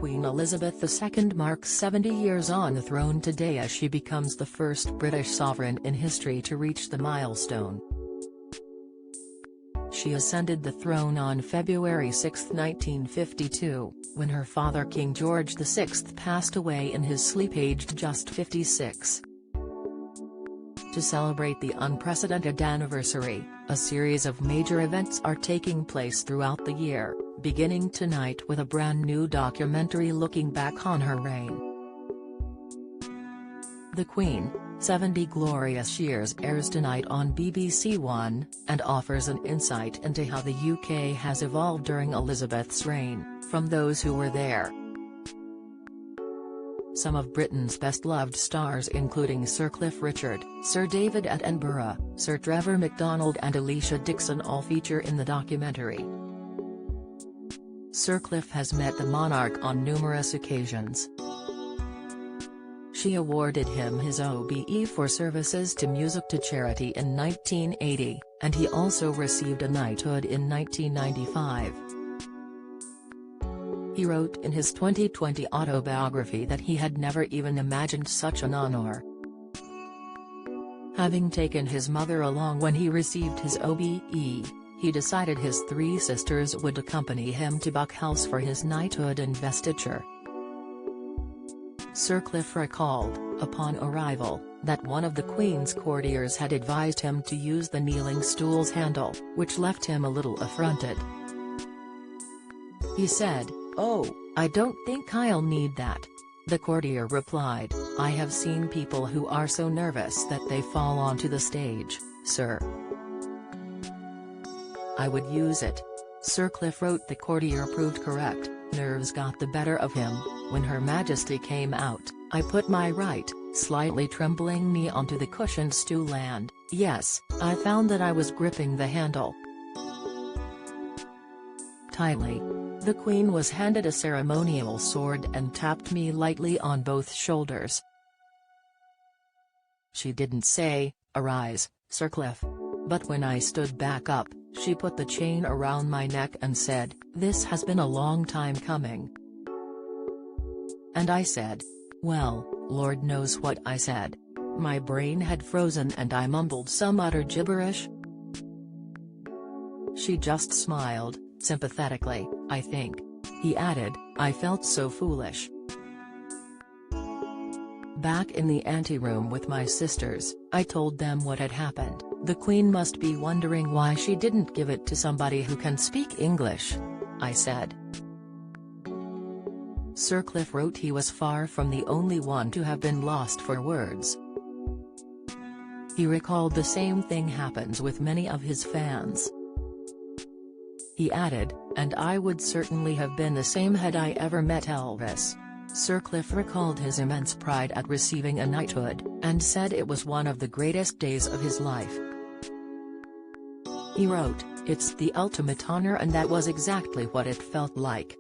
Queen Elizabeth II marks 70 years on the throne today as she becomes the first British sovereign in history to reach the milestone. She ascended the throne on February 6, 1952, when her father King George VI passed away in his sleep aged just 56. To celebrate the unprecedented anniversary, a series of major events are taking place throughout the year, beginning tonight with a brand new documentary looking back on her reign. The Queen, 70 Glorious Years airs tonight on BBC One, and offers an insight into how the UK has evolved during Elizabeth's reign, from those who were there. Some of Britain's best-loved stars including Sir Cliff Richard, Sir David Attenborough, Sir Trevor McDonald and Alicia Dixon all feature in the documentary. Sir Cliff has met the monarch on numerous occasions. She awarded him his OBE for services to music to charity in 1980, and he also received a knighthood in 1995. He wrote in his 2020 autobiography that he had never even imagined such an honor. Having taken his mother along when he received his OBE, he decided his three sisters would accompany him to Buckhouse for his knighthood investiture. Sir Cliff recalled, upon arrival, that one of the Queen's courtiers had advised him to use the kneeling stool's handle, which left him a little affronted. He said, "Oh, I don't think I'll need that." The courtier replied, "I have seen people who are so nervous that they fall onto the stage, sir. I would use it." Sir Cliff wrote the courtier proved correct, nerves got the better of him. When Her Majesty came out, I put my right, slightly trembling knee onto the cushioned stool and, yes, I found that I was gripping the handle tightly. The Queen was handed a ceremonial sword and tapped me lightly on both shoulders. She didn't say, "Arise, Sir Cliff." But when I stood back up, she put the chain around my neck and said, "This has been a long time coming." And I said, well, Lord knows what I said. My brain had frozen and I mumbled some utter gibberish. She just smiled, sympathetically, I think. He added, "I felt so foolish." Back in the anteroom with my sisters, I told them what had happened. The Queen must be wondering why she didn't give it to somebody who can speak English, I said. Sir Cliff wrote he was far from the only one to have been lost for words. He recalled the same thing happens with many of his fans. He added, "And I would certainly have been the same had I ever met Elvis." Sir Cliff recalled his immense pride at receiving a knighthood, and said it was one of the greatest days of his life. He wrote, "It's the ultimate honor and that was exactly what it felt like.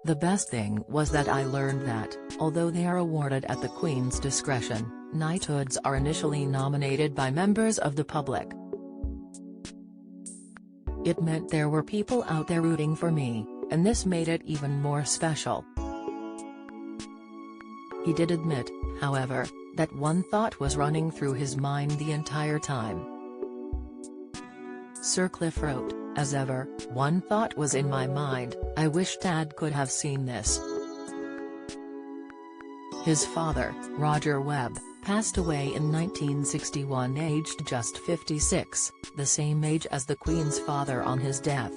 The best thing was that I learned that, although they are awarded at the Queen's discretion, knighthoods are initially nominated by members of the public. It meant there were people out there rooting for me, and this made it even more special." He did admit, however, that one thought was running through his mind the entire time. Sir Cliff wrote, "As ever, one thought was in my mind, I wish Dad could have seen this." His father, Roger Webb, passed away in 1961 aged just 56, the same age as the Queen's father on his death.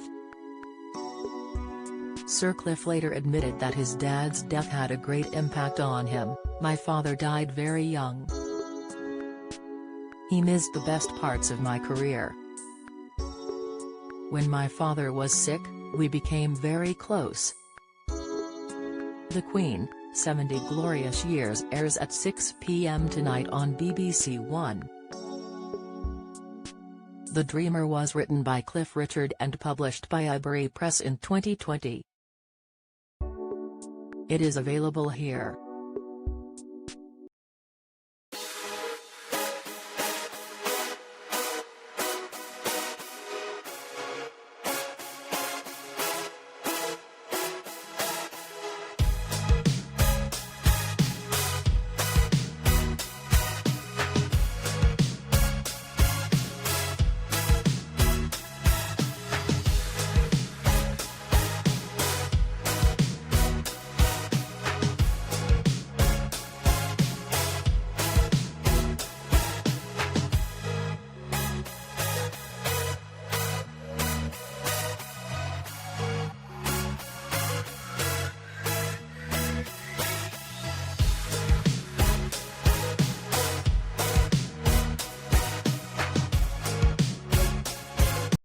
Sir Cliff later admitted that his dad's death had a great impact on him. "My father died very young. He missed the best parts of my career. When my father was sick, we became very close." The Queen, 70 Glorious Years airs at 6 p.m. tonight on BBC One. The Dreamer was written by Cliff Richard and published by Ivory Press in 2020. It is available here.